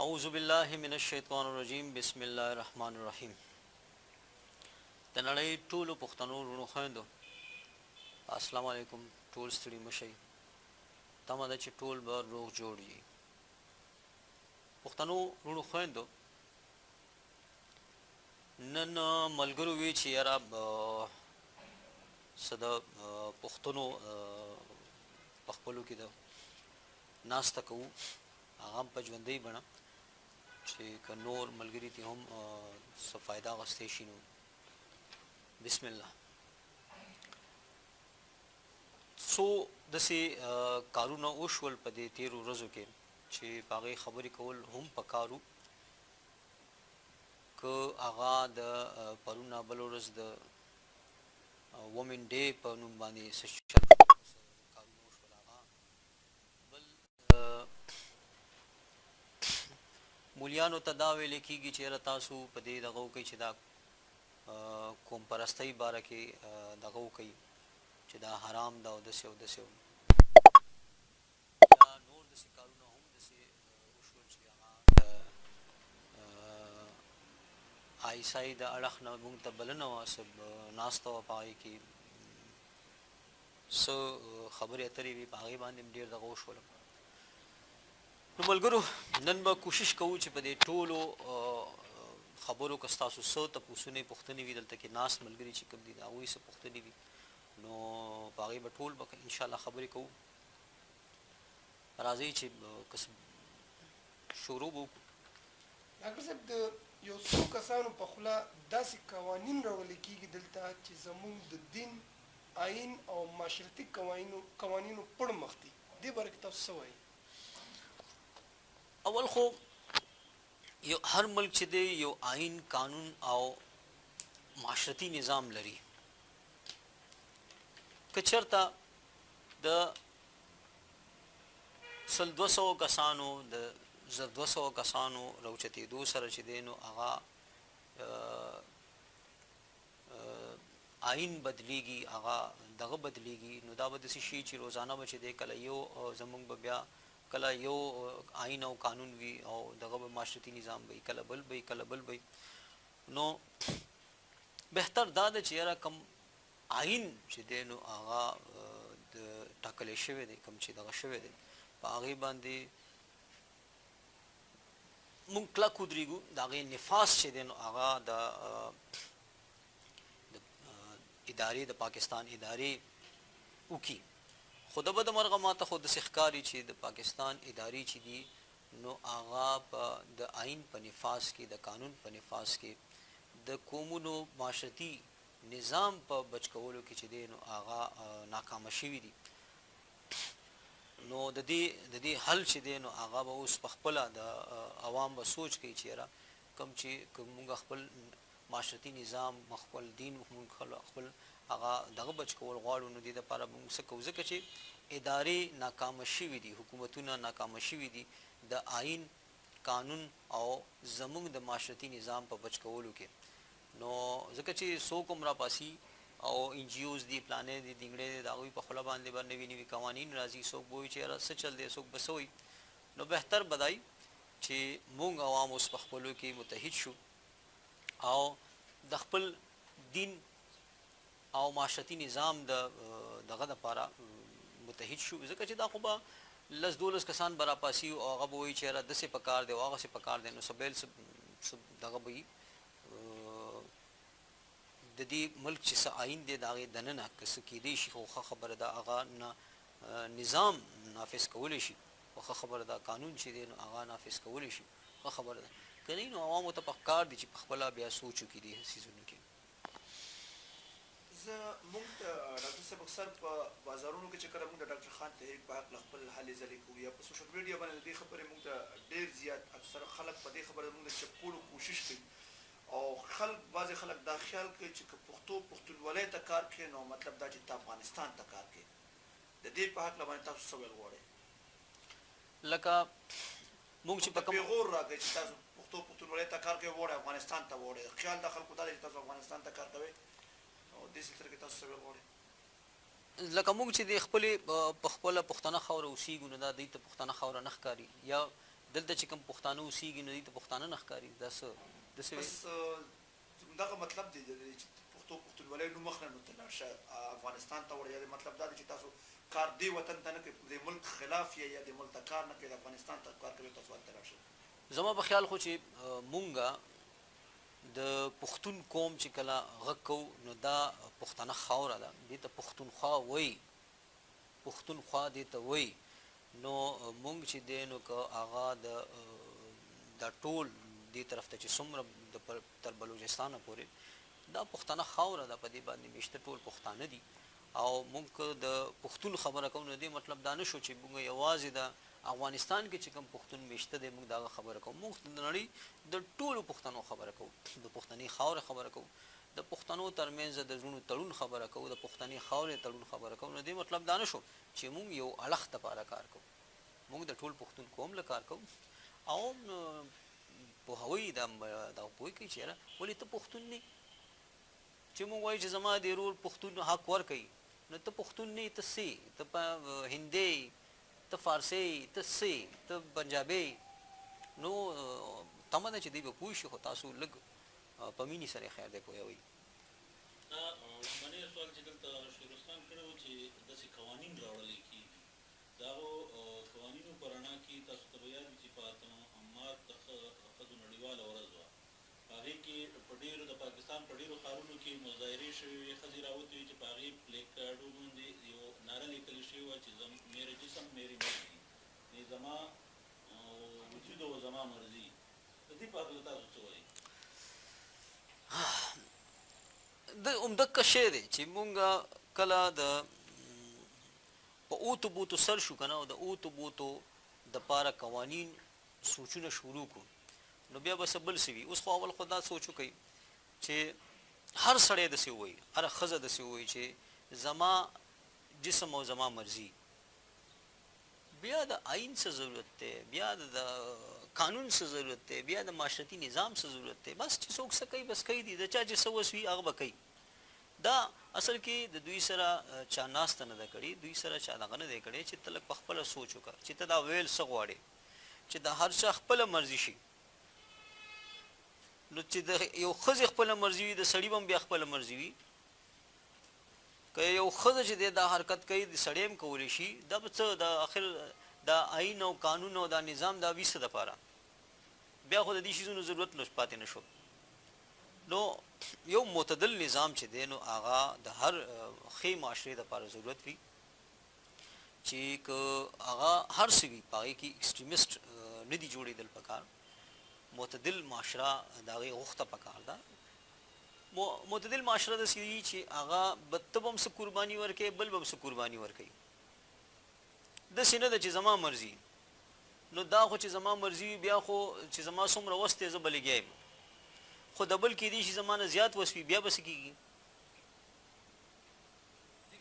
اعوذ بالله من الشیطان الرجیم بسم الله الرحمن الرحیم. د نړۍ ټولو پښتنو وروڼو خویندو السلام علیکم. ټول ستړي مشئ، تمه ده چې ټول به روغ جوړ وي. پښتنو وروڼو خویندو نن ملګرو وی چې یاره څه د پښتنو په خپلو کې د ناسته کوو هغه هم په ژوندۍ بڼه چې که نور ملګري ته هم څه فایده اخیستی شي نو بسم الله. څو داسې کارونه وشول په دې تیرو ورځو کې چې په هغې خبرې کول هم پکار وو. که هغه د پرون نه بله ورځ د وومن ډے په نوم باندې څه کارونه وشول، هغه بل مولیانو ته دا ویلی کېږي چې یاره تاسو په دې دغه وکئ چې دا قوم پرستۍ باره کې دغه وکئ چې دا حرام ده او داسې او داسې یا نور داسې کارونه هم داسې وشول چې هغه آیسای د اړخ نه مونږ ته بلنه وه څه ناسته وه په هغې کې څه خبرې اترې وې په هغې باندې هم ډېر دغه وشول. نو ملګرو نن به کوشش کوو چې په دې ټولو خبرو که ستاسو څه تپوسونه پوښتنې وي دلته کې ناست ملګري چې کوم دي د هغوی څه پوښتنې وي نو په هغې به ټول به انشاءالله خبرې کوو. راځئ چې شروع به وکړو. ډاکټر صاحب د یو څو کسانو په خوله داسې قوانین راوړل کېږي دلته چې زموږ د دین آیین او معاشرتي قوانینو پړ مخ دي، دې باره کې تاسو څه وایي؟ اول خو یو هر ملک چې دی یو آیین قانون او معاشرتي نظام لري. که چېرته د 200 کسانو د 200 کسانو راوچتېدو سره چې دی نو هغه آیین بدلیږي، هغه دغه بدلیږي، نو دا به داسې شي چې روزانه به چې دی کله یو زموږ به بیا کله یو آیین او قانون وي او دغه به معاشرتي نظام وي، کله بل وي کله بل وي. نو بهتر دا ده چې یاره کم آیین چې دی نو هغه د ټاکلی شوی دی، کوم چې دغه شوی دی په هغې باندې مونږ کلک ودرېږو، د هغې نفاذ چې دی نو هغه د ادارې د پاکستان ادارې وکړي. خو د بده مرغه ماته خو داسې ښکاري چې د پاکستان ادارې چې دي نو هغه په د آیین په نفاذ کې د قانون په نفاذ کې د قومونو معاشرتي نظام په بچ کولو کې چې دی نو هغه ناکامه شوي دي. نو د دې حل چې دی نو هغه به اوس په خپله د عوام به سوچ کوي چې یاره کوم چې موږ خپل معاشرتي نظام خپل دین موږ خپل هغه دغه بچ کول غواړو نو دې دپاره موږ څه کوو ځکه چې ادارې ناکامه شوي دي، حکومتونه ناکامه شوي دي د آیین قانون او زموږ د معاشرتي نظام په بچ کولو کې. نو ځکه چې څوک هم راپاسي او ان جی اوز دي پلانې دي دنګړې دي د هغوی په خوله باندې به نوي نوي قوانین راځي، څوک به وایي چې یاره څه چل دی څوک به څه وایي. نو بهتر به دی چې موږ عوام اوس په خپلو کې متحد شو او د خپل دین او معاشرتي نظام دغه دپاره متحد شو. ځکه چې دا خو به 10-12 کسان به راپاسي او هغه به وایي چې یاره داسې پکار دی او هغسې پکار دی، نو څه بیل څه دغه به وي د دې ملک چې څه آیین دی د هغې دننه که څه کیدی شي خو ښه خبره ده هغه نظام نافظ کولی شي، خو ښه خبره ده قانون چې دی نو هغه نافظ کولی شي، ښه خبره ده. که نه نو عوامو ته پکار دي چې په خپله بیا سوچ وکړي دې څیزونو کې. موږ د ډاکټر صاحب اکثر په بازارونو کې چې کله موږ د ډاکټر خان تحریک په هکله خپل هلې ځلې کوو یا په سوشل میډیا باندې د دې خبرې موږ ته ډېر زیات اکثره خلک په دې خبره موږ د چپکولو کوشش کوي او بعضې خلک دا خیال کوي چې که پښتونولۍ ته کار کوي نو مطلب دا چې ته افغانستان ته کار کوي. د دې په هکله باندې تاسو څه ویل غواړئ؟ لکه موږ چې په کوم پیغور راکوي چې تاسو پښتونولۍ ته کار کوئ وړئ افغانستان ته وړئ، خیال د خلکو دا دی چې تاسو افغانستان ته کار کوئ او دې سلسله کې تاسو څه ویل غواړئ؟ لکه موږ چې د خپلې په خپله پښتنه خاوره اوسېږو نو دا دوی ته پښتنه خاوره نه ښکاري یا دلته چې کوم پښتانه اوسېږي نو دوی ته پښتانه نه ښکاري دا څه داسې بس دغه مطلب دی چې پښتونولۍ نو مخ نه نو ته لاړ شه افغانستان ته وړه یا د مطلب دا دی چې تاسو کار دې وطن ته نه کوئ د ملک خلاف یا د ملک ته کار نه کوئ د افغانستان ته کار کوئ تاسو هلته لاړ شئ زما په خیال خو چې مونږه د پښتون قوم چې کله غږ کوو نو دا پښتانه خاوره ده دې ته پښتونخوا وایي پښتونخوا دې ته وایي نو مونږ چې دی نو که هغه دا ټول دې طرف ته چې څومره تر بلوچستانه پورې دا پښتانه خاوره ده په دې باندې میشته ټول پښتانه دي او مونږ د پښتون خبره کوو نو دې مطلب دا نه شو چې مونږ یوازې د افغانستان کې چې کوم پښتون میشته دی مونږ دغه خبره کوو مونږ د نړۍ د ټولو پښتنو خبره کوو د پښتني خاورې خبره کوو د پښتنو ترمنځ د زړونو تړون خبره کوو د پښتني خاورې تړون خبره کوو نو دې مطلب دا نه شو چې مونږ یو اړخ دپاره کار کوو مونږ د ټول پښتون قوم له کار کوو او پوهوي دا پوه کوي چې یاره ولې ته پښتون نه چې مونږ وایو چې زما د ورور پښتون حق ورکوي نو ته پښتون نه ته څه ته هندي ته فارسی ته څه ته پنجابي نو تمه ده چې دوی به پوه شي خو تاسو لږ په مینې سره خیر دی پوهوئ منې سوال چې دلته شیروستان کړی و چې داسې قوانین راوړلی کېږي د هغو قوانینو په رڼا کې تاسو ته به یاد وي چې په اتم مارچ د ښځو نړیواله ورځ وه په هغې کې په ډېرو د پاکستان په ډېرو ښارونو کې مظاهرې شوې وې ښځې راوتې وې چې په هغې پلیک کارډو باندې یو ناره لیکلې شوې وه چې میرے جسم میری مرضي یعنې زما وجود او زما مرضي د دې په هکله تاسو څه وایي د همدغه شی دی چې مونږ کله د په اوتو بوتو سر شو که نه او د اوتو بوتو دپاره قوانین سوچونه شروع کړو نو بیا به څه بل څه وي اوس خو اول خو دا سوچ وکئ چې هر سړی داسې ووایي هره ښځه داسې ووایي چې زما جسم او زما مرضي بیا د آئین څه ضرورت دی بیا د قانون څه ضرورت دی بیا د معاشرتي نظام څه ضرورت دی بس چې څوک څه کوي بس کوي دي د چا چې څه وس وي هغه به کوي دا اصل کې د دوی سره چا ناسته نه ده کړې دوی سره چا دغه نه دی کړی چې ته لږ په خپله سوچ وکړه چې ته دا ویل څه غواړې چې د هر چا خپله مرضي شي نو چې د یو ښځې خپله مرضي وي د سړي به هم بیا خپله مرضي وي که یو ښځه چې دی دا حرکت کوي د سړی هم کولی شي دا به څه د آخر دا آئین او قانون او دا نظام دا وي څه دپاره بیا خو د دې شیزونو ضرورت نه پاتې نه شو نو یو معتدل نظام چې دی نو هغه د هر ښې معاشرې دپاره ضرورت وي چې که هغه هر څه وي په هغې کې ایکسټریمسټ نه دي جوړېدل پکار معتدل معاشره د هغې غوښته پکار ده معتدل معاشره داسې وي چې هغه به ته به هم څه قرباني ورکوې بل به هم څه قرباني ورکوي داسې نه ده چې زما مرضي نو دا خو چې زما مرضي وي بیا خو چې زما څومره وس دی زه به لګیا یم خو د بل کېدی شي زما نه زیات وس وي بیا به څه کېږي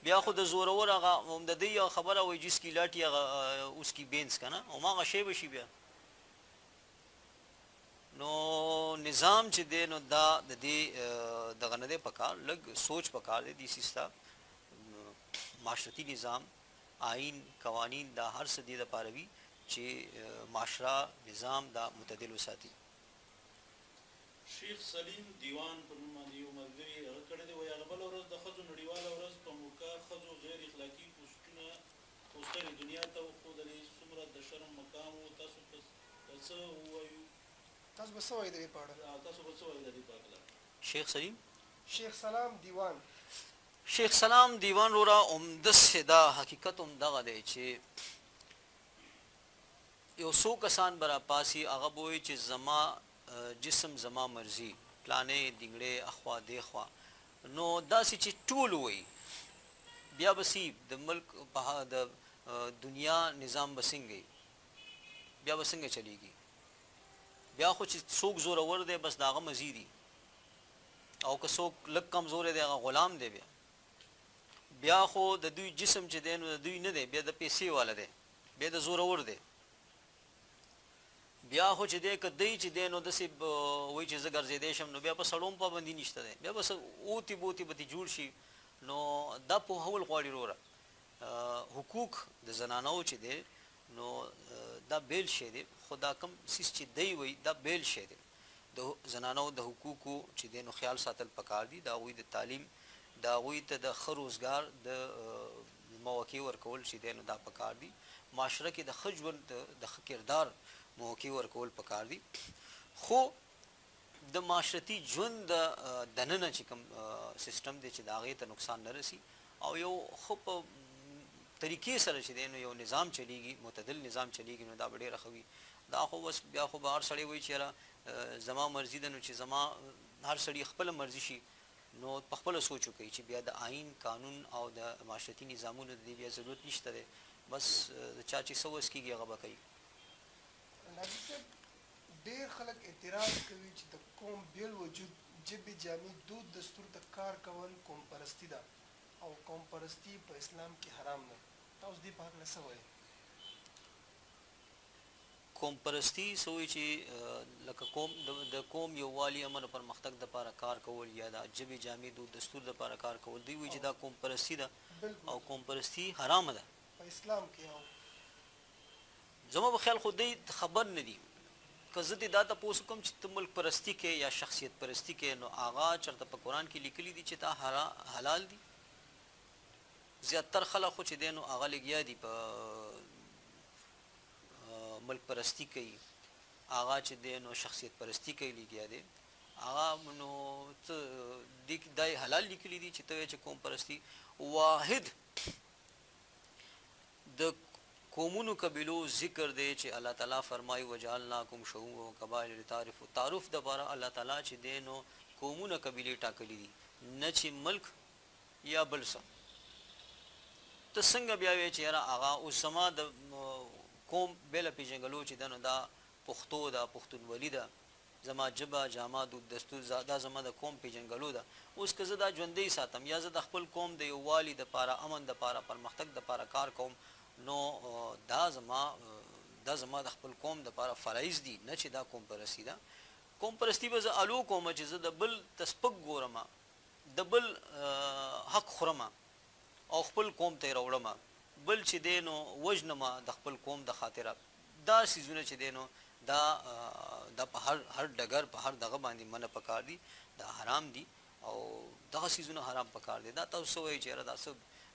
بیا خو د زورور هغه د دوی یوه خبره وایي جس کی لاټي هغه اوس کی بینس که نه هماغه شی به شي بیا نو نظام چې دی نو دا د دې دغه نه دی پکار لږ سوچ پکار دی دې سیسته معاشرتي نظام آئین قوانین دا هر څه دې دپاره وي چې معاشره نظام دا متعدل وساتي شیخ سلیم دیوان په نوم باندې یو ملګري هغه کړی دی وایي هغه بله ورځ د ښځو نړیواله ورځ په موقع ښځو غیر اخلاقي پوسټرې دنیا ته وښودلې څومره د شرم مقام و تاسو په څه ووایو تاسو به څه وایي د دې په اړه تاسو به څه وایي د دې په هکله شیخ سلیم شیخ سلام دیوان شیخ سلام دیوان رورا همداسې دا حقیقت هم دغه دی چې یو څو کسان به راپاسي هغه به وایي چې زما جسم زما مرضي پلانې دینګړې اخوا دیخوا نو داسې چې ټول وایي بیا به سی د ملک د دنیا نظام به څنګه بیا به څنګه چلیږي بیا خو چې څوک زورور دی بس د هغه مزي دي او که څوک لږ کمزور دی هغه غلام دی بیا خو د دوی جسم چې دی نو د دوی نه دی بیا د پیسې والا دی بیا د زورور دی بیا خو چې دی که دی چې دی نو داسې وایي چې زه ګرځېدی شم نو بیا په سړو هم پابندي نشته دی بیا به اوتې بوتې به جوړ شي نو دا پوهول غواړي وروره حقوق د زنانو چې دی نو دا بیل شی دی، خو دا کم سیس چې دی وي دا بیل شی دی. د زنانو د حقوقو چې دی نو خیال ساتل پکار دي، د هغوی د تعلیم، د هغوی ته د ښه روزګار د مواقع ورکول چې دی نو دا پکار دي. معاشره کې د ښه ژوند د ښه کردار مواقع ورکول پکار دي. خو د معاشرتي ژوند د دننه چې کوم سیستم دی چې د هغې ته نقصان نه رسي او یو ښه په طریقې سره چې دی نو یو نظام چلیږي، معتدل نظام چلیږي، نو دا به ډېره ښه وي. دا خو بس بیا خو به هر سړی وایي چې یاره زما مرضي ده، نو چې زما هر سړي خپله مرضي شي نو په خپله سوچ وکړي چې بیا د آئین، قانون او د معاشرتي نظامونو د دې بیا ضرورت نشته دی. بس د چا چې څه وس کېږي هغه به کوي. نبي صاحب ډېر خلک اعتراض کوي چې د قوم بیل وجود ژبې، جامې، دود، دستور د کار کول قوم پرستي ده او قوم پرستي په اسلام کې حرام ده. تاسو دې په هکله څه وایي؟ قوم پرستی سوی چې لکه قوم د قوم یووالي، امن او پرمختګ دپاره کار کول یا د ژبې، جامې، دود، دستور دپاره کار کول، دوی وایي چې دا قوم پرستی ده او قوم پرستی حرامه ده په اسلام کې. او زما په خیال خو دی خبر نه دي. که زه دې دا تپوس وکړم چې ته ملک پرستی کې یا شخصیت پرستی کې، نو هغه چېرته په قرآن کې لیکلي دي چې دا حلال دي؟ زیاتر خلک خو چې دی نو هغه لګیا دي په ملک پرستی کوي، هغه چې دی نو شخصیت پرستی کوي لګیا دی. هغه نو څه دا یې حلال لیکلي دي چې ته وایې چې قوم پرستی. واحد د قومونو قبیلو ذکر دی چې الله تعالی فرمایي وجعلناکم شعوبا وقبائل لتعارفوا. تعارف دپاره الله تعالی چې دی نو قومونه قبیلې ټاکلي دي، نه چې ملک یا بل څه. ته څنګه بیا وایې چې یاره هغه اوس زما د قوم بیله پېژنګلو چې ده نو دا پښتو ده، پښتونولي ده، زما ژبه، جامه، دود، دستور دا زما د قوم پېژنګلو ده. اوس که زه دا ژوندی ساتم یا زه د خپل قوم د یووالي دپاره، امن دپاره، پرمختګ دپاره کار کوم، نو دا زما د خپل قوم دپاره فرایض دي، نه چې دا قوم پرستی ده. قوم پرستی به زه الو کوم چې زه د بل تسپک ګورم، د بل حق خورم او خپل قوم ته یې راوړم، بل چې دی نو وژنم د خپل قوم د خاطره. دا څیزونه چې دی نو دا په هر ډګر، په هر دغه باندې منع پکار دي، دا حرام دي او دغه څیزونه حرام پکار دي. دا تاسو څه وایئ چې یاره دا څه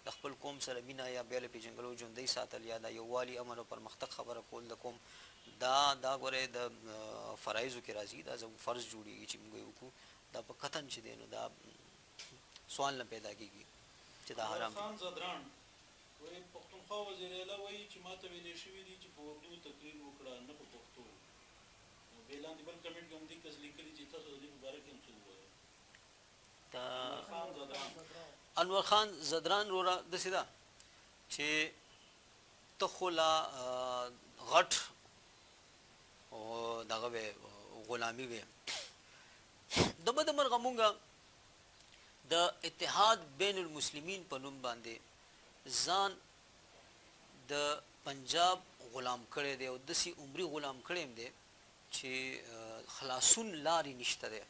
د خپل قوم سره مینه یا بیله پېژنګلو ژوندی ساتل یا د یووالي، امن او پرمختګ خبره کول د قوم، دا ګورئ د فرایضو کې راځي، دا زموږ فرض جوړېږي چې موږ یې وکړو. دا په قطن چې دی نو دا سوال نه پیدا کېږي چې دا حرام دي. خان زدران وایي پښتونخوا وزیر اعلی وایي چې ما ته ویلې شوي دي چې په اردو تقریر وکړه، نه په پښتو. نو بې لاندې بل کمنټ کې هم دې کس لیکلي چې تاسو د دې په باره کې هم څه ووایئ. انور خان زدران وروره داسې ده چې ته خو لا غټ دغه وې غلامي وې. د بده مرغه مونږه د اتحاد بین المسلمین په نوم باندې ځان د پنجاب غلام کړی دی او داسې عمري غلام کړی هم دی چې خلاصون لارې نشته دی.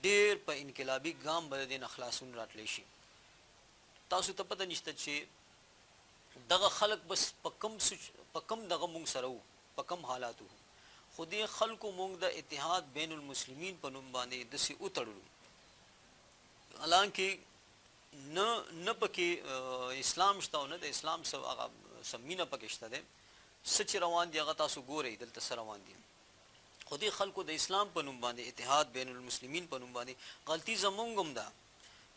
ډېر په انقلابي ګام به د دې نه خلاصون راتلی شي. تاسو ته پته نشته چې دغه خلک بس په کم دغه مونږ سره وو، په کم حالاتو وو، خو دې خلکو مونږ د اتحاد بین المسلمین په نوم باندې داسې وتړلو، حالانکې نه پکې اسلام شته او نه د اسلام هغه څه مینه پکې شته دی. څه چې روان دي هغه تاسو ګورئ دلته څه روان دي. خو دې خلکو د اسلام په نوم باندې، اتحاد بین المسلمین په نوم باندې، غلطي زمونږ هم ده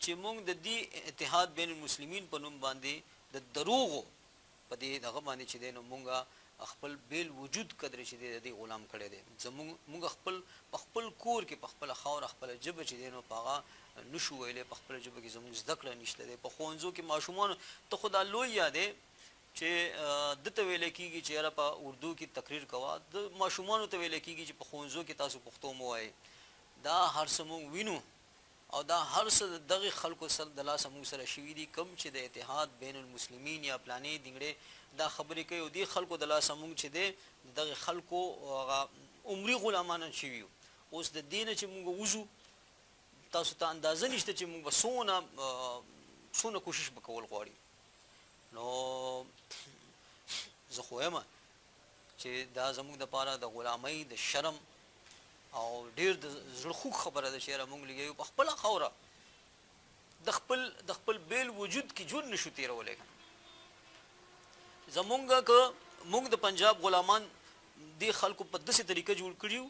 چې مونږ د دې اتحاد بین المسلمین په نوم باندې د دروغو په دې دغه باندې چې دی نو مونږ خپل بیل وجود قدر چې دی د دې غلام کړی دی. مونږ په خپل کور کې، په خپله خاوره، خپله ژبه چې دی نو په هغه نشو ویلی، په خپله ژبه کې زموږ زده کړه نشته دی. په ښوونځو کې ماشومانو ته خو دا لوی یادی چې دته ویلی کېږي چې یاره په اردو کې تقریر کوه، د ماشومانو ته ویلی کېږي چې په ښوونځو کې تاسو پښتو مه وایئ. دا هر څه مونږ وینو او دا هر څه د دغې خلکو سره د لاسه مونږ سره شوي دي. کوم چې د اتحاد بین المسلمین یا پلانې دنګړې دا خبرې کوي او دې خلکو د لاسه مونږ چې دی د دغې خلکو هغه عمري غلامان شوي یو. اوس د دې نه چې مونږ وځو، تاسو ته اندازه نشته چې مونږ به څونه کوشش به کول غواړي. نو زه خو یم چې دا زموږ دپاره د غلامۍ د شرم او ډېر د زړه خوږ خبره ده چې یاره موږ لګیو په خپله خاوره د خپل بیل وجود کې ژوند نشو تېرولی. زمونږ که موږ د پنجاب غلامان دې خلکو په داسې طریقه جوړ کړي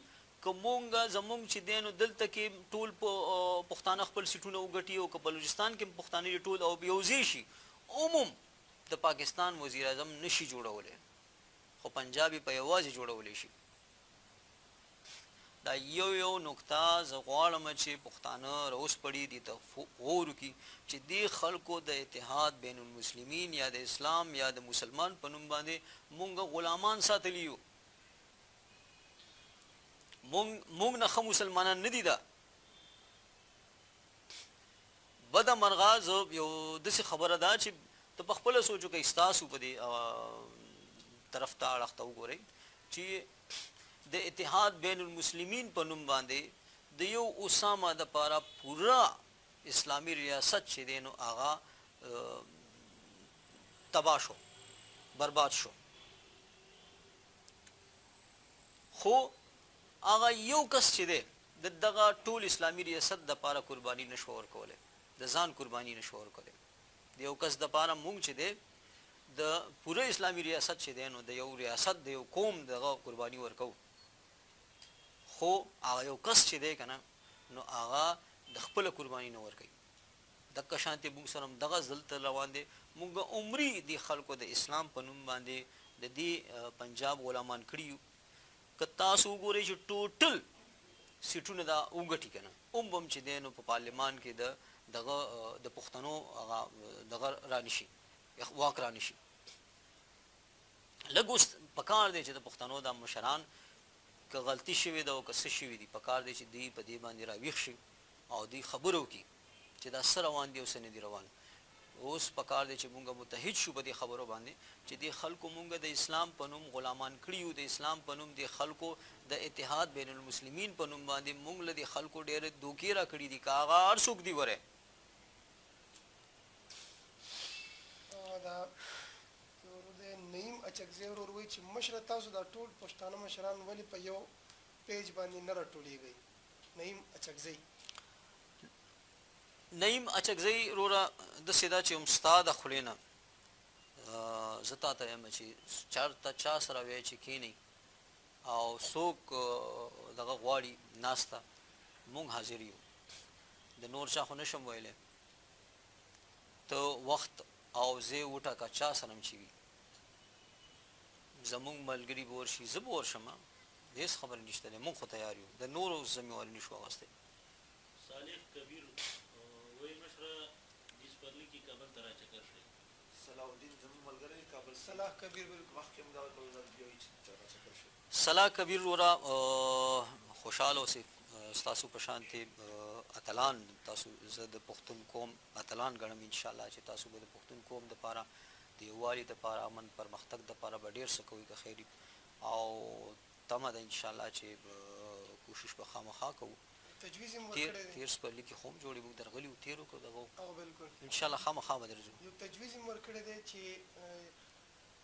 که زمونږ چې دی نو دلته کې ټول پښتانه خپل سیټونه وګټي او که بلوچستان کې پښتانه ټول او یو ځای شي عموم د پاکستان وزیر اعظم نشي جوړولی خو پنجاب په یوازې جوړولی شي. دا یو نقطه زه غواړم چې پښتانه راوس پړي دي ته غور وکړي چې دې خلکو د اتحاد بین المسلمین یا د اسلام یا د مسلمان په نوم باندې مونږ غلامان ساتلی یو. مونږ نه ښه مسلمانان نه دي. دا بده مرغه زه یو داسې خبره ده چې ته په خپله سوچ وکړئ ستاسو په دې طرف ته اړخ ته وګورئ چې د اتحاد بین المسلمین په نوم باندې د یو اسامه دپاره پوره اسلامي ریاست چې دی نو هغه تباه شو برباد شو. خو هغه یو کس چې دی د دغه ټول اسلامي ریاست دپاره قرباني نشو ورکولی د ځان قرباني نشو ورکولی. د یو کس دپاره مونږ چې دی د پوره اسلامي ریاست چې دی نو د یو ریاست د یو قوم دغه قرباني ورکو خو هغه یو کس چې دی که نه نو هغه د خپله قرباني نه ورکوي. دغه شانتې مونږ سره هم دغه دلته روان دی. مونږ عمري دې خلکو د اسلام په نوم باندې د دې پنجاب غلامان کړي یو. که تاسو وګورئ چې ټوټل سیټونه دا وګټي که نه هم چې دی نو په پارلمان کې دغه د پښتنو هغه دغه رانشي واک رانشي. لږ اوس پکار دی چې د پښتنو دا مشران که غلطي شوې ده او که څه شوي دي پکار دی چې دوی په دې باندې راویښ شي او دوی خبره وکړي چې دا څه روان دي او څه نه دي روان. اوس پکار دی چې مونږ متحد شو په دې خبرو باندې چې دې خلکو مونږ د اسلام په نوم غلامان کړي یو. د اسلام په نوم د خلکو د اتحاد بین المسلمین په نوم باندې مونږ له دې خلکو ډېرې دوکې را کړي دي که هغه هر څوک دي وری. دا نعیم اچکزی ورور وایي چې مشره تاسو دا ټول پښتانه مشران ولې په یو پیج باندې نه راټولیږئ. نعیم اچکزی وروره داسې ده چې هم ستا د خولې نه زه تا ته یم چې چېرته چا سره وایي چې کښېنئ او څوک دغه غواړي ناسته مونږ حاضر یو. د نور چا خو نشم ویلی. ته وخت او ځای وټاکه چا سره هم چې وي زمونږ ملګري به ورشي زه به ورشم هېڅ خبره نشته دی. مونږ خو تیار یو د نورو ذمهواري نشو اخیستی. صالح کبیر وایي مشره دیسپرلي کې کابل ته راچکر شئ. صلاح الدین زموږ ملګری دی کابل. صلاح کبیر بالکل مخکې هم دا بیا وایي چې راچکر شئ. صلاح کبیر وروره خوشحاله اوسئ. ستاسو په شانتې اتلان تاسو زه د پښتون قوم اتلان ګڼم انشاءالله چې تاسو به د پښتون قوم دپاره د یووالي دپاره امن پرمختګ دپاره به ډېر څه کوئ که خیر او تمه ده انشاءالله چې کوشش به خامخا کوو. تجویز هم ورکړی دی. تېر سپرلي کې خو هم جوړې موږ درغلي وو تېر وکړو دغه او بالکل انشاءالله خامخا به درځو. یو تجویز هم ورکړی دی چې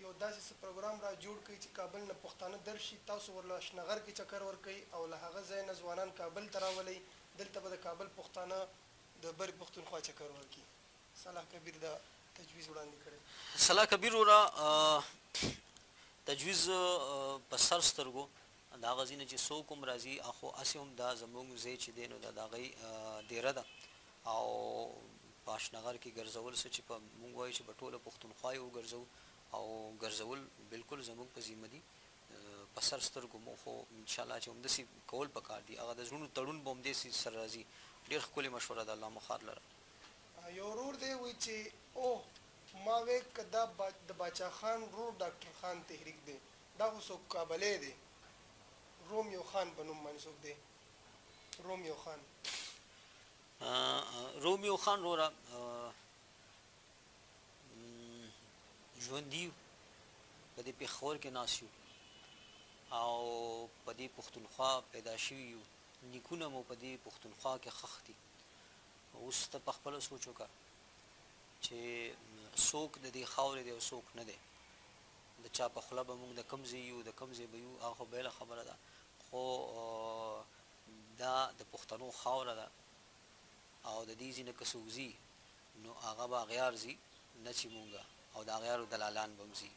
یو داسې څه پروګرام را جوړ کړئ چې کابل نه پښتانه درشي تاسو ورله شنغر کې چکر ورکوئ او له هغه ځای نه ځوانان کابل ته راولئ دلته به د کابل پښتانه د برې پښتونخوا چکر ورکړي. صلاح کبیر دا تجویز وړاندې کړی. صلاح کبیر وروره تجویز په سر سترګو د هغه ځای نه چې څوک هم راځي خو هسې هم دا زموږ ځای چې دی نو د هغې ډېره ده او په اشنغر کې ګرځول څه چې په مونږ وایو چې په ټوله پښتونخوا یې وګرځو او ګرځول بالکل زموږ په ذمه دي. په سر سترګو مو خو انشاءالله چې همداسې کول پکار دي. هغه د زړونو تړون به همداسې سره راځي. ډېر ښکلې مشوره ده. الله مخار لره. یو ورور دی وایي چې او ما وی که دا د باچا خان ورور ډاکټر خان تحریک دی دا خو څوک کابلی دی رومیو خان په نوم باندې څوک دی رومیو خان. رومیو خان وروره ژوندي په دې پېښور کې ناست یو او په دې پښتونخوا پیدا شوي یو. نیکونه مو په دې پښتونخوا کې ښخ دي. اوس ته په خپله سوچ وکړه چې څوک د دې خاورې دی او څوک نه دی. د چا په خوله به موږ د کوم ځای یو د کوم ځای به یو هغه خو بله خبره ده خو دا د پښتنو خاوره ده او د دې ځینې که څوک ځي نو هغه به اغیار ځي نه چې مونږه او د اغیارو دلالان به هم ځي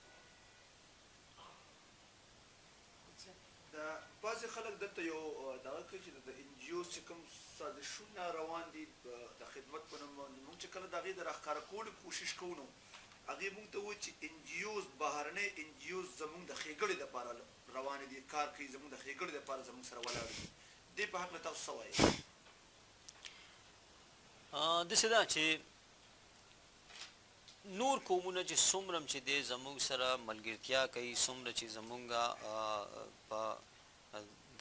دا بعضې خلک دلته یو دغه کوي چې د ان جي اوز چې کوم سازشونه روان دي د خدمت په نوم باندې موږ چې کله د هغې د راښکاره کولو کوشش کوو نو هغې موږ ته ووایي چې ان جي اوز بهرنۍ ان جي اوز زموږ د ښېګړې دپاره روانې دي کار کوي زموږ د ښېګړې دپاره زموږ سره ولاړ دي دې په هکله تاسو څه وایئ داسې ده چې نور قومونه چې څومره چې دی زموږ سره ملګرتیا کوي څومره چې زموږ په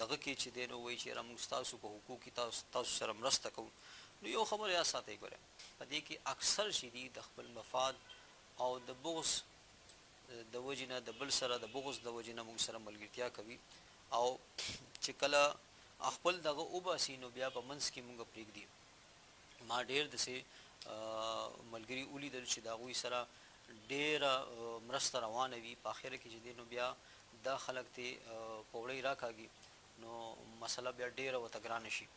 دغه کې چې دی نو وایي چې یاره موږ ستاسو په حقوق کې تاسو سره مرسته کوو نو یو خبره یاد ساتئ ګوره په دې کې اکثر چې دي د خپل مفاد او د بغض د وجې نه د بل سره د بغض د وجې نه موږ سره ملګرتیا کوي او چې کله خپل دغه وباسي نو بیا په منځ کې موږ پرېږدي ما ډېر داسې ملګري ولیدل چې د هغوی سره ډېره مرسته روانه وي په اخره کې چې دی نو بیا دا خلک ته پوړۍ راکاږي نو مسله بیا ډېره ورته ګرانه شي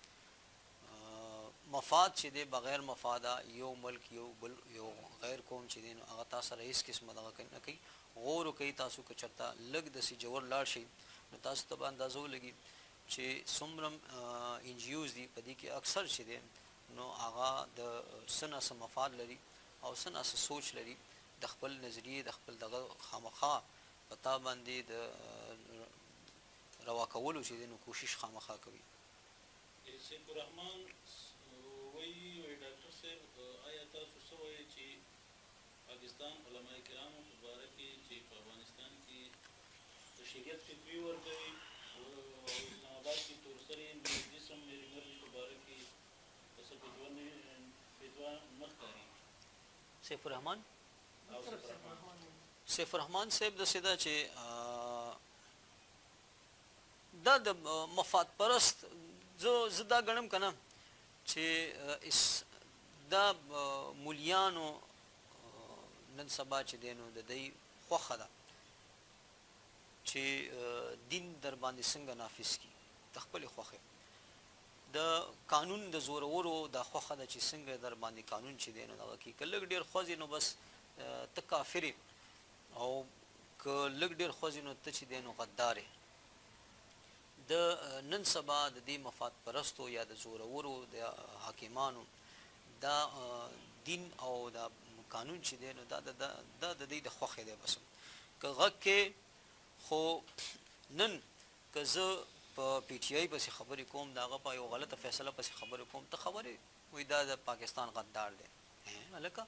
مفاد چې دی بغیر مفاده یو ملک یو بل یو غیر قوم چې دی نو هغه تا سره هېڅ قسمه دغه نه کوي غور وکوي تاسو که چېرته لږ داسې جوور لاړ شئ نو تاسو ته به اندازه ولګي چې څومره ان جي اوز دي په دې کې اکثر چې دی نو هغه د څه نه څه مفاد لري او څه نه څه سوچ لري د خپل نظریې د خپل دغه خامخا په تا باندې د روا کولو چې دی نو کوشش خامخا کوي سیف الرحمن وایي ډاکټر صاحب آیا تاسو څه وایئ چې پاکستان علماء کرامو په باره کې چې په افغانستان کې د شریعت فتوی ورکوي او اسلام آباد کې تورسرې جسم میری مرضی په باره کې څه فتوا نه ښکاري سیف الرحمن سیف الرحمن صاحب داسې ده چې دا د مفاد پرست زه دا ګڼم که نه چې دا مولیانو نن سبا چې دی نو د دوی خوښه ده چې دین در باندې څنګه نافظ کړي د خپلې خوښې د قانون د زورورو دا خوښه ده چې څنګه در باندې قانون چې دی نو دغه کړي که لږ ډېر خوځې نو بس ته کافر او که لږ ډېر خوځې نو ته چې دی نو غدار د نن سبا د دې مفاد پرستو یا د زورورو د حاکمانو دا دین او دا قانون چې دی نو دا د دې د خوښې دی بس که غږ کې خو نن که زه په پی ټي آی پسې خبرې کوم د هغه په یو غلطه فیصله پسې خبرې کوم ته خبرې وایي دا د پاکستان غدار دی هلکه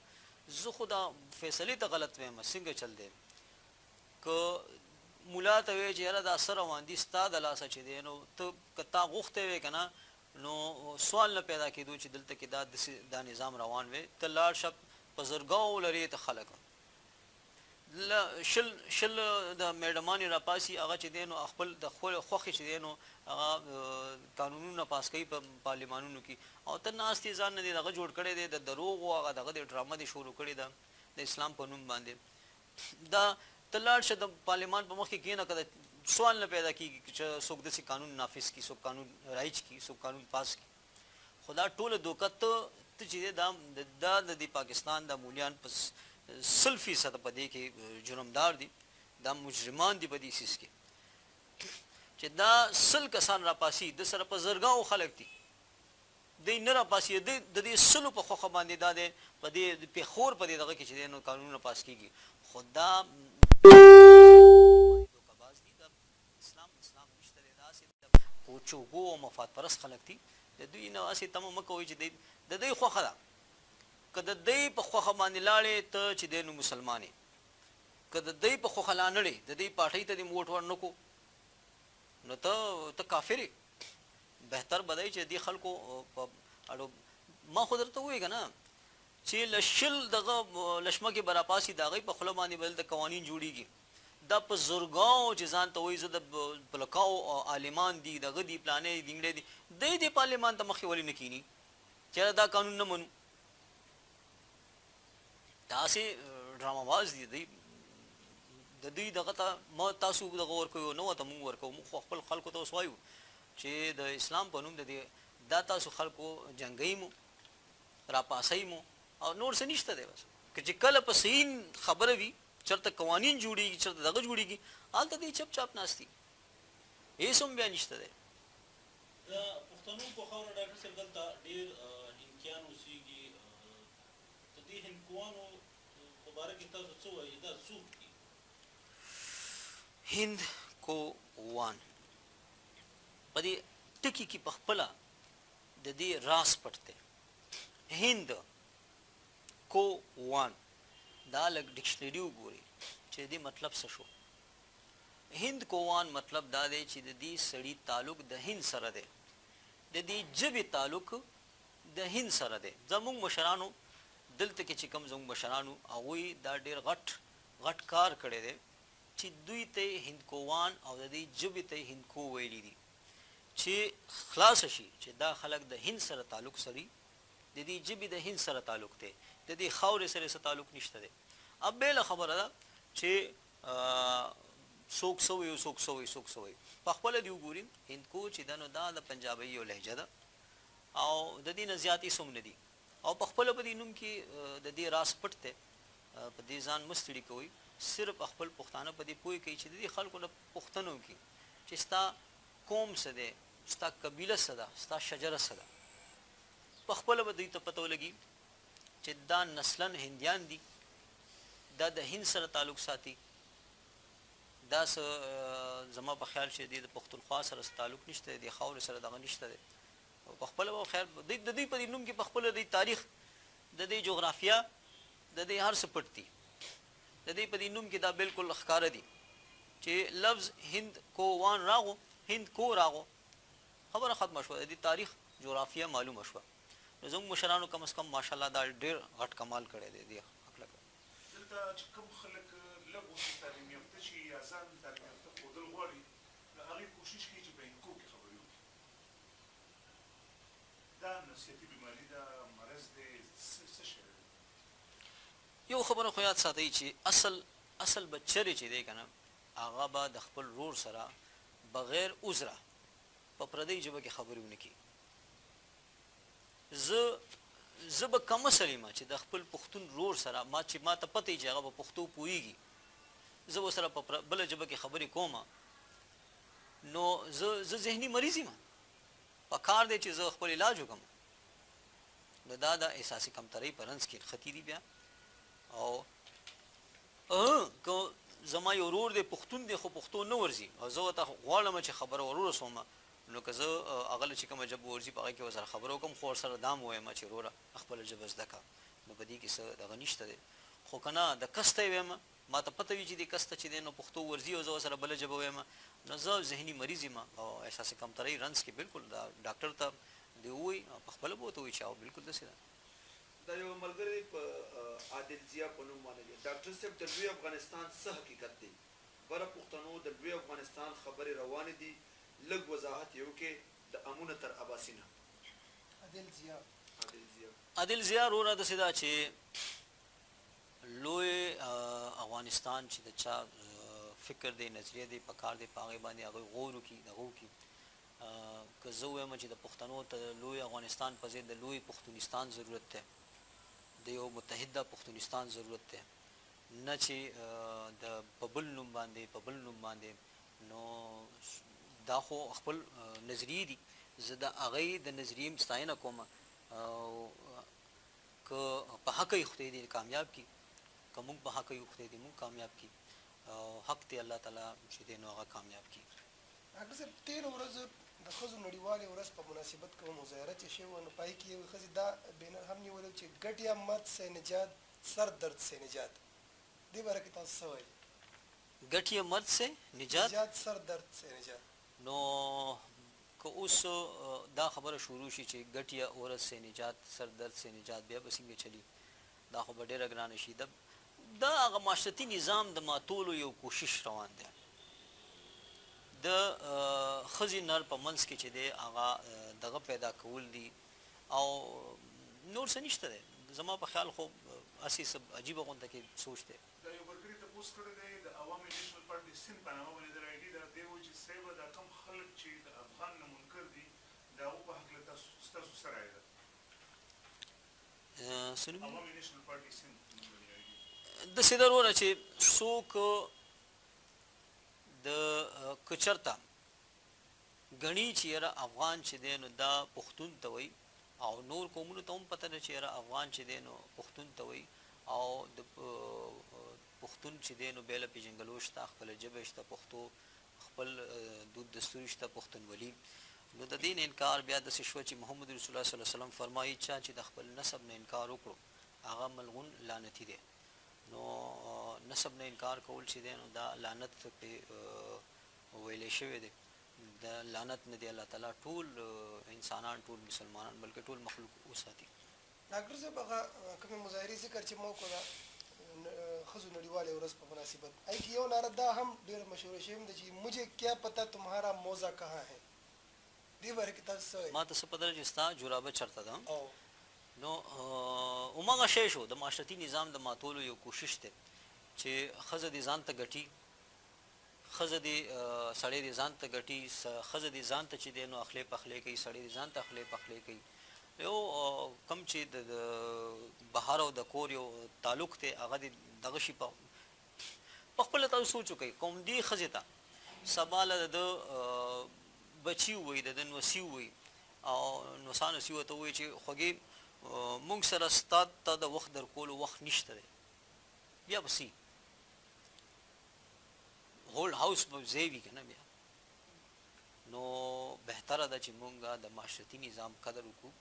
زه خو دا فیصلې ته غلط وایم څنګه چل دی که مولا ته وایي چې یاره دا څه روان دي ستا د لاسه چې دی نو ته که تا غوښتی وې که نه نو سوال نه پیدا کېدو چې دلته کې دا نظام روان وی ته لاړ شه په زرګاو لرې ته خلک شل د میډمانې راپاسي هغه چې دی نو خپل د خوښې چې دی نو هغه قانونونه پاس کوي په پارلیمانونو کې او ته ناستې ځان نه دی دغه جوړ کړی دی د دروغو هغه دغه د ډرامه دی شروع کړې ده د اسلام په نوم باندې دا ته لاړ شه د پارلیمان په مخ کې کښېنه که سوال نه پیدا کېږي چې څوک داسې قانون نافظ کړي څوک قانون رایج کړي څوک قانون پاس کړي خو دا ټوله دوکه ته چې دی دا د پاکستان د مولیان په 100% په دې کې جرمدار دي دا مجرمان دي په دې سیس کې چې دا 100 کسان راپاسي د سره په زرګاو خلک دي دی نه راپاسي د دې 100 په خوښه باندې دا دی په دې پېښور په دې دغه کې چې دی نو قانونونه پاس کېږي خو دا دوکه‌باز دي د اسلام نشته دی داسې چوکو او مفاد پرست خلک دي د دوی نه هسې تمه مه کوئ چې د دوی خوښه ده که د دوی په خوښه باندې لاړې ته چې دی نو مسلمان یې که د دوی په خوښه لا نړې د دوی پارټۍ ته دې ووټ ور نه کړو نو ته کافر یې بهتر به دی چې دې خلکو په اړو ما خو درته ووایي که نه چې له شل دغه لشمکې به راپاسي د هغوی په خوله باندې به دلته قوانین جوړېږي دا په زرګاو چې ځان ته وایي زه د پلکاو عالمان دي دغه دي پلانې دینګړې دي دی دې پارلیمان ته مخې ولې نه کښېني چې دا قانون نه منو داسې ډرامه باز دي دی د دوی دغه ته ما تاسو دغه ورکوي نو ته موږ ورکو موږ خپل خلکو ته وسوایو چې د اسلام په نوم د دې دا تاسو خلکو جنگي مو را پاسای مو او نور څه نشته دی بس چې کله په صحیح خبره وي چرته قوانین جوړیږي چرته دغه جوړیږي هلته دې چپ چاپ ناستي هیڅ هم بیا نشته دی د پښتنو په خاوره ډاکټر صاحب دلته ډېر هندکیان اوسېږي د دې هندکوانو په باره کې تاسو څه وایي دا څوک دي هند کو وان په دې ټکي کې په خپله د دې راز پټ دی هند کو وان دا لږ ډکشنري وګوري چې دې مطلب څه شو هند کووان مطلب دا دی چې د دې سړي تعلق د هند سره دی د دې ژبې تعلق د هند سره دی زموږ مشرانو دلته کې چې کوم زموږ مشرانو هغوی دا ډېر غټ کار کړی دی چې دوی ته هندکووان او د دې ژبې ته هندکو ویلي دي چې خلاص شي چې دا خلک د هند سره تعلق سړي د دې ژبې د هند سره تعلق دی د دې خاورې سره څه تعلق نشته دی اب بله خبره ده چې څوک سوی او څوک سوی په خپله دې وګوري هندکو چې دا نو دا د پنجابۍ یو لهجه ده او د دې نه زیات هېڅ هم نه دي او په خپله په دې نوم کې د دې راز پټ دی په دې ځان مه ستړي کوئ صرف خپل پښتانه په دې پوه کوي چې د دې خلکو نه پوښتنه وکړي چې ستا قوم څه دی ستا قبیله څه ده ستا شجره څه ده په خپله به دوی ته پته ولګي چې دا نسلا هندیان دي دا د هند سره تعلق ساتي دا زما په خیال چې د پښتونخوا سره تعلق نشته د خاورې سره دغه نشته دی په خپله به خیر د دوی په دې نوم کې په خپله د تاریخ د دې جغرافیه د دې هر څه پټ دي د دې په دې نوم کې دا بالکل ښکاره دي چې لفظ هند کو وان راغو هند کو راغو خبره ختمه شوه د دې تاریخ جغرافیه معلومه شوه نو زموږ مشرانو کم از کم ماشاءالله دا ډېر غټ کمال کړی دی دې هکله دلته چې کوم خلک لږ اوسي تعلیم یافته چې یا ځان تعلیم یافته ښودل غواړي نو هغې کوشش کوي چې په هندکو کې خبرې وکړي دا نفسیتي بیماري ده مرض دی څه شی دی یو خبره خو یاد ساتئ چې اصل بچرې چې دی که نه هغه به د خپل رور سره بغیر عذره په پردۍ ژبه کې خبرې ونه کړي زه به کم اصل یم چې د خپل پښتون رور سره ما ته پته وي چې هغه به پښتو پوهېږي زه ورسره په بله ژبه کې خبرې کوم نو زه ذهني مریض یم په کار دی چې زه خپل علاج وکړم نو دا د احساسي کمترۍ په رنځ کې نښتي دي بیا او که زما یو ورور دی پښتون دی خو پښتو نه ورځي او زه ورته غواړم چې خبره ور ورسوم نو که زه هغه له چې کومه ژبه ورځي په هغې کې ورسره خبره وکړم خو ورسره دا م ووایم چې وروره خپله ژبه زده کړه نو په دې کې څه دغه نشته دی خو که نه د کس ته یې وایم ما ته پته وي چې دې کس ته چې دی نو پښتو ورځي او زه ورسره بله ژبه وایم نو زه ذهني مریض یم او احساس کمترۍ رنځ کې بالکل دا ډاکټر ته دې ووایي په خپله به ورته ووایي چې بالکل داسې ده دا یو ملګری په عادل ضیا په نوم باندې دی ډاکټر صاحب د لوی افغانستان څه حقیقت دی بره پښتنو د لوی افغانستان خبرې روانې دي لږ وضاحت یې وکړې د امونه تر اباسینه عادل ضیا وروره داسې ده چې لوی افغانستان چې د چا فکر دی نظریه دی په کار دی په هغې باندې هغوی غور وکړي دغه وکړي که زه ووایم چې د پښتنو ته لوی افغانستان په ځای د لوی پښتونستان ضرورت دی د یو متحده پښتونستان ضرورت دی نه چې په بل نوم باندې نو دا خو خپل نظریې دي زه د هغې د نظریې ستاینه کوم که په حقه یې خدای دې کامیاب کړي که موږ په حقه یو خدای دې موږ کامیاب کړي او حق دی الله تعالی چې دی نو هغه کامیاب کړي ډاکټر صاحب تېره ورځ د ښځو نړیوالې ورځ په مناسبت کومه مظاهره چې شوې وه نو په هغې کې یوې ښځې دا بینر هم نیولی چې ګټ یا مرد سے نجات سر درد سے نجات دې باره کې تاسو څه وایي ګټ یا مرد سے نجات سر درد سے نجات نو که اوس دا خبره شروع شي چې ګټ یا عورت سے نجات سر درد سے نجات بیا به څنګه چلی دا خو به ډېره ګرانه شي دا هغه معاشرتي نظام د ماتولو یو کوشش روان دی د ښځې نر په منځ کې چې دی هغه دغه پیدا کول دي او نور څه نشته دی زما په خیال خو هسې څه عجیبه غونته کې سوچ دی دا یو ملګري ته تپوس کړی دی د عوامي نیشنل پارټي سند په نامه باندې د راډي دا دی وایي چې صاحبه دا کوم خلک چې د افغان نه منکر دي د هغو په هکله ستاسو څه رایه ده؟ عوامي نیشنل پارټي سند داسې ده وروره چې څوک د که چېرته ګڼي چې یاره افغان چې دی نو دا پښتون ته وایي او نور قومونو ته هم پته ده چې یاره افغان چې دی نو پښتون ته وایي او د پښتون چې دی نو بیا له پېژنګلو شته خپله ژبه شته پښتو خپل دود دستور شته پښتونولي نو د دې نه انکار بیا داسې شوه چې محمد رسول الله صلی الله علیه وسلم فرمایي چا چې د خپل نسب نه انکار وکړو هغه ملعون لعنتي دی نو نسب نه انکار کول چې دی نو دا لعنت پې ویلی شوی دی د لعنت نه دی الله تعالی ټول انسانان ټول مسلمانان بلکې ټول مخلوق وساتي. ډاکټر صاحب هغه کومې مظاهرې ذکر چې مو وکړه ښځو نړیوالې ورځ په مناسبت هغې کې یو نعره دا هم ډېره مشهوره شوې ده چې مجھے کیا پتا تمہارا موزه کہاں ہے دې باره کې تاسو څه وایي؟ ما ته څه پته ده چې ستا جرابه چېرته ده او نو هماغه شی شو د معاشرتي نظام د ماتولو یو کوشش دی چې ښځه دې ځان ته ګټي ښځه دې سړی دې ځان ته ګټي ښځه دې ځان ته چې دی نو اخلی پخلی کوي سړی دې ځان ته اخلی پخلی کوي یو کم چې د بهر او د کور یو تعلق دی هغه دې دغه شي په خپله تاسو سوچ وکئ کوم دې ښځې ته سبا له د بچي ووایي د ده نوسي ووایي او نوسا نوسي ورته ووایي چې خوږې مونږ سره ستا ته د وخت در کولو وخت نشته دی بیا به څه هولډ هاوس به ځای وي که نه بیا نو بهتره ده چې مونږ د معاشرتي نظام قدر وکړو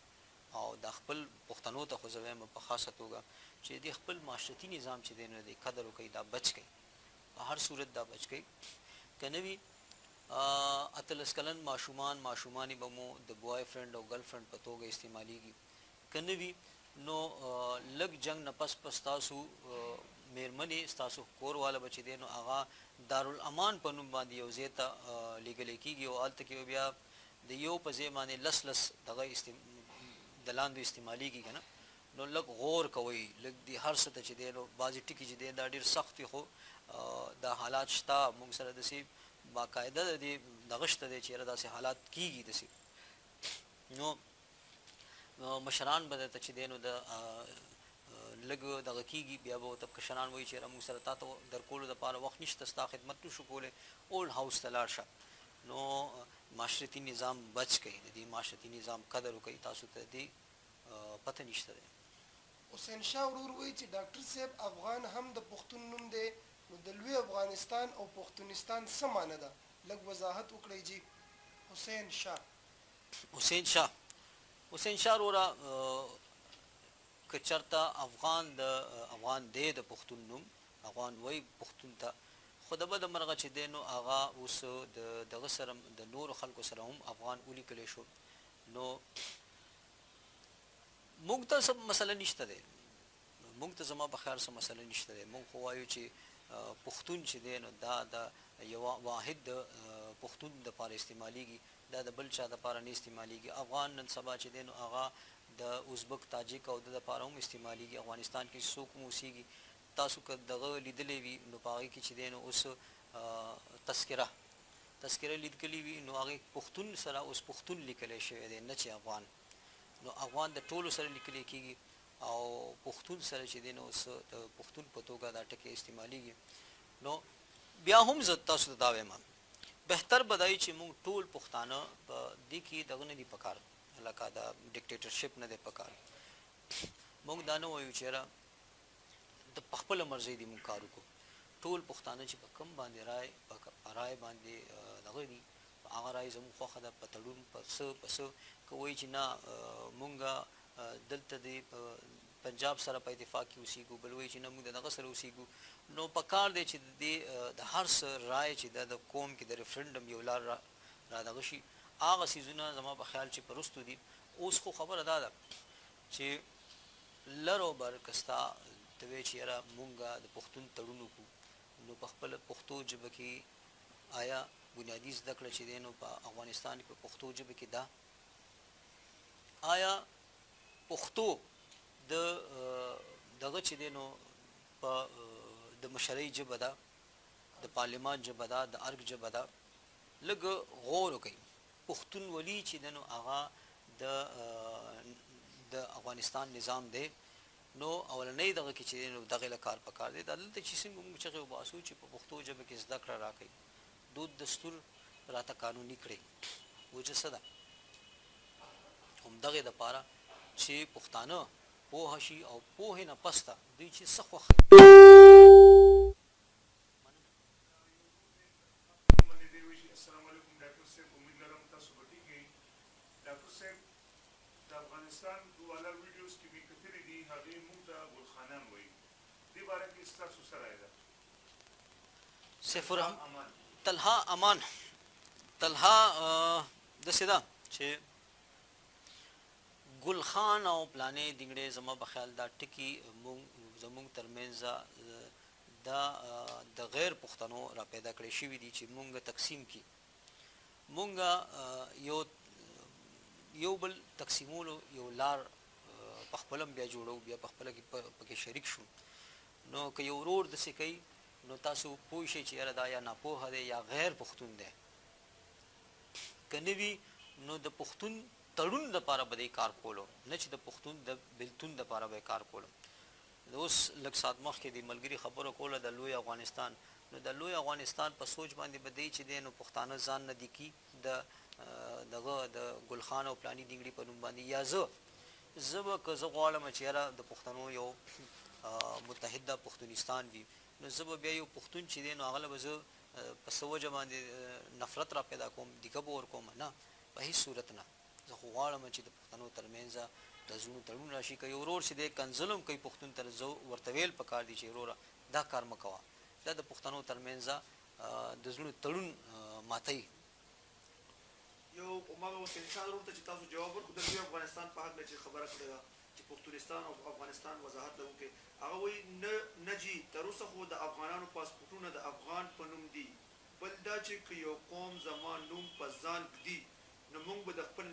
او د خپل پښتنو ته خو زه وایم په خاصه توګه چې د خپل معاشرتي نظام چې دی نو د قدر وکړئ دا بچ کړئ په هر صورت دا بچ کړئ که نه وي 18 کلن ماشومانې به مو د بوای فرینډ او ګرل فرینډ په توګه استعمالیږي که نه وي نو لږ جنګ نه پس پس ستاسو میرمنې ستاسو کورواله به چې دی نو هغه دارالامان په نوم باندې یو ځای ته لیږلی کېږي او هلته کې بیا د یو په ځای باندې لس دغه د لاندو استعمالیږي که نه نو لږ غور کوئ لږ د هر څه ته چې دی نو بعضې ټکي چې دی دا ډېر سخت وي خو دا حالات شته موږ سره داسې باقاعده د دې دغه شته دی چې یاره داسې حالات کېږي داسې نو مشران به درته چې دی نو د لږ دغه کېږي بیا به ورته کشران وایي چې یاره موږ سره تا ته در کولو دپاره وخت نشته ستا خدمت نشو کولی اولډ هاوس ته لاړ شه نو معاشرتي نظام بچ کوي د دې معاشرتي نظام قدر وکوي تاسو ته دې پته نشته دی. حسین شاه ورور وایي چې ډاکټر صاحب افغان هم د پښتون نوم دی نو د لوی افغانستان او پښتونستان څه معنی ده لږ وضاحت وکړئ جی. حسین شاه وروره که چېرته افغان دی د پښتون نوم افغان وایي پښتون ته خو د بده مرغه چې دی نو هغه اوس د دغه سره د نورو خلکو سره هم افغان ولیکلی شو نو موږ ته څه مسله نشته دی موږ ته زما په خیال څه مسله نشته دی موږ خو وایو چې پښتون چې دی نو دا د یوه واحد د پښتون دپاره استعمالیږي دا د بل چا دپاره نه استعمالیږي افغان نن سبا چې دی نو هغه د ازبک تاجک او د دپاره هم استعمالیږي افغانستان کې څوک هم اوسیږي تاسو که دغه لیدلی وي نو په هغې کې چې دی نو اوس تذکره لیکلي وي نو هغې پښتون سره اوس پښتون لیکلی شوی دی نه چې افغان نو افغان د ټولو سره لیکلی کېږي او پښتون سره چې دی نو اوس د پښتون په توګه دا ټکې استعمالیږي نو بیا هم زه تاسو ته دا وایم بهتر به دا وي چې موږ ټول پښتانه په دې کې دغه نه دي پکار لکه دا ډیکټیټرشپ نه دی پکار موږ دا نه وایو چې یاره د په خپله مرضۍ دې موږ کار وکړو ټول پښتانه چې په کوم باندې رای باندې دغه دي هغه رای زموږ خوښه ده په تړون په څه که وایي چې نه مونږ دلته د پنجاب سره په اتفاق کې اوسیږو بل وایي چې نه مونږ د دغه سره اوسیږو نو په کار دی چې د هر څه رای چې د قوم کې د ریفرنډم یو لار را دغه شي هغه څیزونه زما په خیال چې په وروستو دي اوس خو خبره دا ده چې لر او بر که ستا ته وایي چې یاره مونږ د پښتون تړون وکړو نو په خپله پښتو ژبه کې آیا بنیادي زده کړه چې دی نو په افغانستان کې په پښتو ژبه کې ده آیا پښتو دغه چې دی نو په د مشرۍ ژبه ده، د پارلمان ژبه ده، د ارګ ژبه ده. لږ غور وکړئ. پښتونولي چې ده نو هغه د افغانستان نظام دی. نو اولنۍ دغه کې چې نو دغه له کار پکار دی. دلته چې څنګه موږ چغې وباسو چې په پښتو ژبه کې زده کړه راکړئ، دود دستور راته قانوني کړئ. وجه څه ده؟ همدغې دپاره چې پښتانه پوهه شي او پوهې نه پس ته دوی چې څه خوښوي. باندې دی وشي. السلام علیکم ډاکټر صاحب، امید لرم تاسو به ټیک یئ. ډاکټر صاحب، د افغانستان والا ویډیوز کې مې کتلي دي، هغې موږ ته ګلخانان وایي. دې باره کې ستاسو څه رایه ده؟ سیف الرحمن طلحه امان طلحه داسې ده چې ګل خان او پلانې دنګړې زما په خیال دا ټکي زموږ ترمنځ دا د غیر پښتنو را پیدا کړی شوي دي چې مونږ تقسیم کړي. مونږ یو بل تقسیمولو یو لار په خپله بیا جوړو، بیا په خپله پکې شریک شو. نو که یو ورور داسې کوي نو تاسو پوه شئ چې یاره دا یا ناپوهه دی یا غیر پښتون دی. که نه وي نو د پښتون تړون دپاره به دی کار کولو، نه چې د پښتون د بلتون دپاره به یې کار کولو. اوس لږ ساعت مخکې د ملګري خبره کوله د لوی افغانستان. نو د لوی افغانستان په سوچ باندې به دی چې دی نو پښتانه ځان نه دي کي دغه د ګلخان او پلاني دنګړي په نوم باندې. یا زه به که زه غواړم چې یاره د پښتنو یو متحده پښتونستان وي، نو زه به بیا یو پښتون چې دی نو هغه له به زه په څه وجه باندې نفرت را پیدا کوم، دیکه به ورکوم. نه، په هېڅ صورت نه. زه خو غواړم چې د پښتنو ترمنځ د زړونو تړون راشي. که یو ورور چې دی کنځل هم کوي پښتون ته، زه ورته ویل پکار دي چې وروره دا کار مه کوه. دا د پښتنو ترمنځ د زړونو تړون ماتوي. یو هماغه اوس انسان ورته چې تاسو جواب ورکړو د لوی افغانستان په هکله چې خبره کړې ده چې پښتونستان او افغانستان وضاحت لرونکی، هغه وایي نه جي تر اوسه خو د افغانانو پاسپورټونه د افغان په نوم دي، بل دا چې که یو قوم زما نوم په ځان ږدي نو موږ به د خپل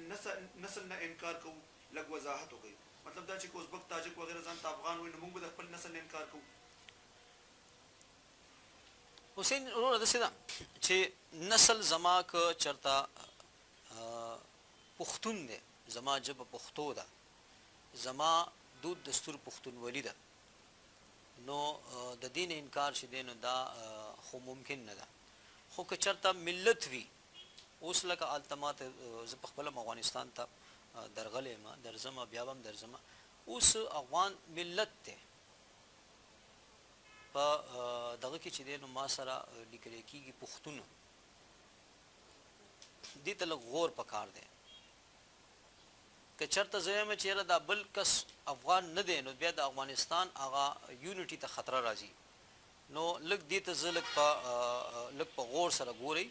نسل نه انکار کوو. لږ وضاحت وکړئ. مطلب دا چې که ازبک تاجک وغیره ځان ته افغان وایي نو موږ به د خپل نسل نه انکار کوو. حسین وروره داسې ده چې نسل زما که چېرته پښتون دی، زما ژبه پښتو ده، زما دود دستور پښتونولي ده، نو د دې نه انکار چې دی نو دا خو ممکن نه ده. خو که چېرته ملت وي، اوس لکه التمات زه په خپله افغانستان ته درغلی یم، درځم بیا به هم درځم. اوس افغان ملت دی، په دغه کې چې دی نو ما سره لیکلی کېږي پښتون. دې ته لږ غور پکار دی. که چېرته زه یم چې یاره دا بل کس افغان نه دی نو بیا د افغانستان هغه یونټي ته خطره راځي. نو لږ دې ته زه لږ په غور سره ګورئ.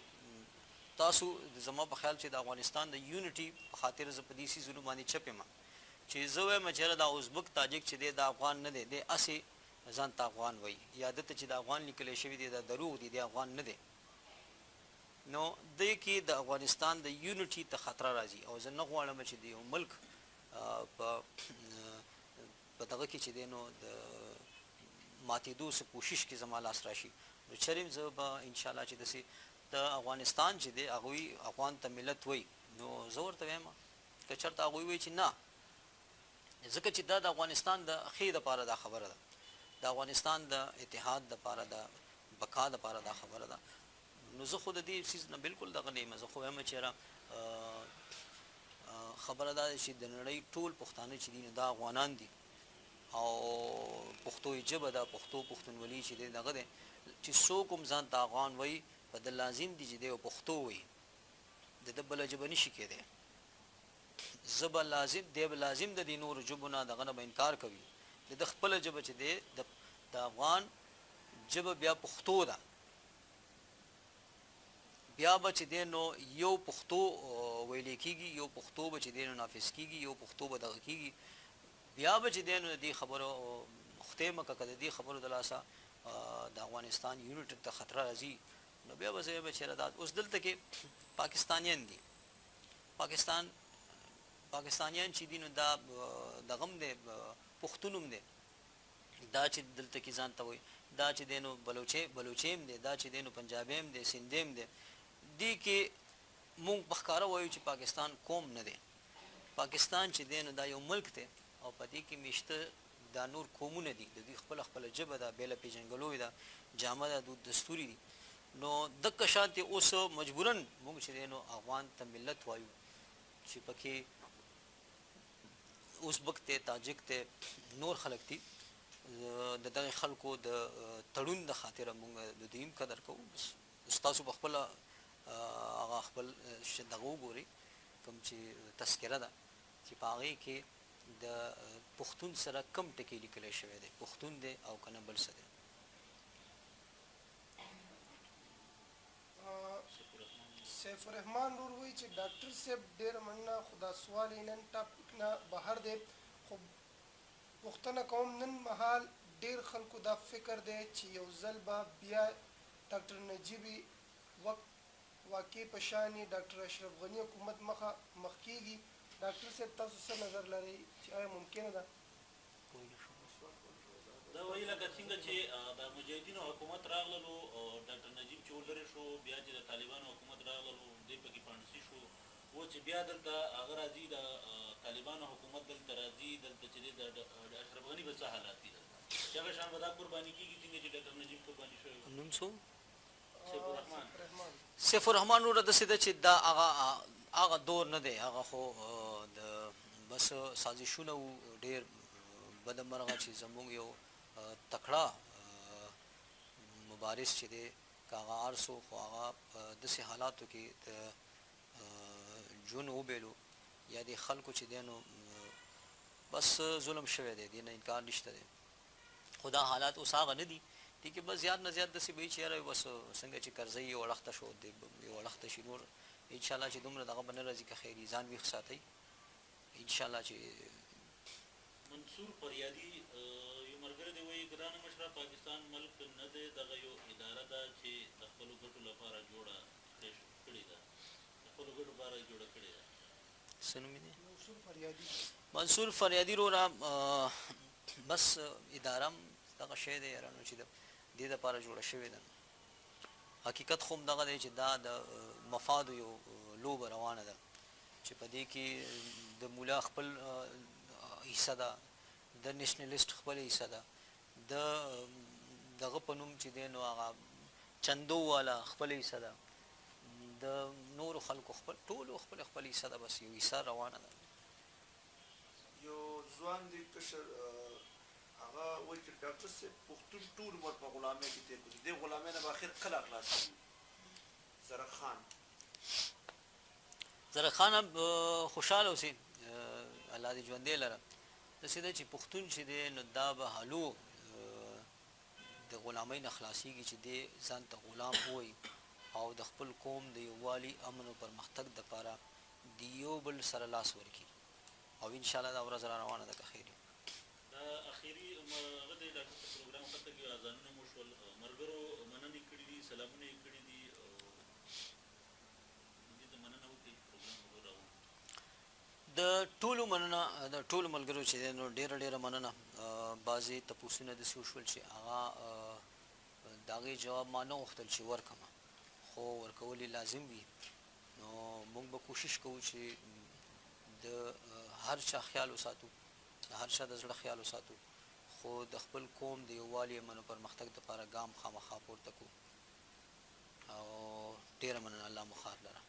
تاسو زما په خیال چې د افغانستان د یونټي په خاطر زه په دې څیزونو باندې چپ یم چې زه وایم چې یاره دا ازبک تاجک چې دی دا افغان نه دی، دی هسې ځان ته افغان وایي، یا دته چې د افغان لیکلی شوي دی دا دروغ دی، دی افغان نه دی. نو دې کې د افغانستان د یونټي ته خطره راځي او زه نه غواړم چې د یو ملک په دغه کې چې دی نو د ماتېدو څه کوشش کې زما لاس راشي. نو چریم زه به انشاءالله چې داسې د افغانستان چې دی هغوی افغان ته ملت وایي، نو زه ورته وایم که چېرته هغوی وایي چې نه، ځکه چې دا د افغانستان د ښې دپاره دا خبره ده، د افغانستان د اتحاد دپاره، د بقا دپاره دا خبره ده. نو زه خو د دې څیز نه بلکل دغه نه یم. زه خو وایم چې یاره خبره دا ده چې د نړۍ ټول پښتانه چې دي نو دا افغانان دي او پښتو یې ژبه ده، پښتو پښتونولي چې دی دغه دی چې څوک هم ځان ته افغان وایي په د لازم دي چې دی پښتو وایي، د ده بله ژبه نه شي کېدی. زه به لازم دی به لازم د دې نورو ژبو نه دغه نه به انکار کوي. د ده خپله ژبه چې دی د افغان ژبه بیا پښتو ده. بیا به چې دی نو یو پښتو ویلی کېږي، یو پښتو به چې دی نو نافظ کېږي، یو پښتو به دغه کېږي. بیا به چې دی نو د دې خبرو خدای مکه که د دې خبرو د لاسه د افغانستان یونټ ته خطره راځي، نو بیا به زه وایم چې دا اوس دلته کې پاکستانیان دي، پاکستانیان چې دي نو دا دغه هم دی، پښتون هم دی، دا چې دلته کې ځان ته وایي دا چې دی نو بلوچیم دی، دا چې دی نو پنجابیم دی، سندیم دی. دې کې مونږ په ښکاره وایو چې پاکستان قوم نه دی. پاکستان چې دی نو دا یو ملک دی او په دې کې میشته دا نور قومونه دي، د دوی خپله ژبه ده، بیله پېژنګلوی ده، جامه ده، دود دستوري دي. نو دغه شانتې اوس مجبوراً مونږ چې دی نو افغان ته ملت وایو چې پکې ازبک دی، تاجک دی، نور خلک دي. د دغه خلکو د تړون د خاطره مونږ د دوی هم قدر کوو. ستاسو په خپله هغه خپل دغه وګورئ کوم چې تذکره ده چې په هغې کې د پښتون سره کم ټکي لیکلی شوی دی، پښتون دی او که نه بل څه دی. سیف الرحمن ورور وایي چې ډاکټر صاحب ډېره مننه، خو دا سوال یې نن ټاپک نه بهر دی، خو پوښتنه کوم نن مهال ډېر خلکو دا فکر دی چې یو ځل به بیا ډاکټر نجیبي واقع په شانې ډاکټر اشرف غني حکومت مخ کېږي. ډاکټر صاحب تاسو څه نظر لرئ چې آیا ممکنه ده؟ دا وایي لکه څنګه چې د مجاهدینو حکومت راغللو او ډاکټر نجیب چې ولرې شو، بیا چې د طالبانو حکومت راغللو دوی پکې پانسي شو، و چې بیا دلته هغه راځي د طالبانو حکومت دلته راځي، دلته چې دی د اشرف غني به څه حالات دي دلته چې هغه شان به دا قرباني کېږي څنګه چې ډاکټر نجیب قرباني شوی و. نوم څه؟ سیف الرحمن وروره داسې ده چې دا هغه دور نه دی، هغه خو د بس سازشونه و، ډېر بده مرغه چې زموږ یو تکړه مبارز چې دی که هغه ارسو خو هغه په داسې حالاتو کې د ژوند وبیلو یا د خلکو چې دی نو بس ظلم شوی دی، دې نه انکار نشته دی. خو دا حالات اوس هغه نه دي دي کې بس زیات نه زیات داسې به وي چې یاره بس څنګه چې کرزی یو اړخته شو یو اړخته شي، نور انشاءالله چې دومره دغه به نه راځي که خیري ځان ویښ ساتئ انشاءالله چې منصور فریادي یو ملګری دی وایي ګرانه مشره پاکستان ملک نه دی، دغه یو اداره ده چې د خپلو ګټو لپاره جوړه کړې ده، د خپلو ګټو لپاره یې جوړه کړې ده. څه نوم یې دی؟ منصور منصور فریادي وروره بس اداره هم دغه شی دی یارانو چې د دې دپاره جوړه شوې ده. حقیقت خو هم دغه دی چې دا د مفادو یو لوبه روانه ده چې په دې کې د مولا خپل حصه ده، د نیشنلیسټ خپل حصه ده، د دغه په نوم چې دی نو هغه چندو والا خپل حصه ده، د نورو خلکو خپل ټولو خپل حصه ده، بس یو حصه روانه ده. یو ځوان دی کشر هغه وایي چې ډاکټر صاحب پښتون ټول عمر په غلامۍ کې تېر کړي، دې غلامۍ نه به آخر کله خلاص کړي. زرق خان خوشحاله اوسئ، الله دې ژوندی لره. داسې ده چې پښتون چې دی نو دا به هلو د غلامۍ نه خلاصېږي چې دی ځان ته غلام ووایي او د خپل قوم د یووالي امن او پرمختګ دپاره د یو بل سره لاس ورکړي او انشاءالله دا ورځ را روانه ده که خیر وي. دا اخري هغه دی ډاکټر صاحب پروګرام ختم کېږي، اذانونه مو شول، ملګرو مننې کړي دي، سلامونه یې کړي دي او دې ته مننه وکړئ پروګرام راوړو. د ټولو مننه، د ټولو ملګرو چې دی نو ډېره مننه. بعضې تپوسونه داسې وشول چې هغه د هغې جواب ما نه غوښتل چې ورکړم، خو ورکول یې لازم وي. نو موږ به کوشش کوو چې د هر چا خیال وساتو، د هر چا د زړه خیال وساتو، خو د خپل قوم د یووالي امن او پرمختګ دپاره ګام خامخا پورته کړو. او ډېره مننه، الله مو ښه لره.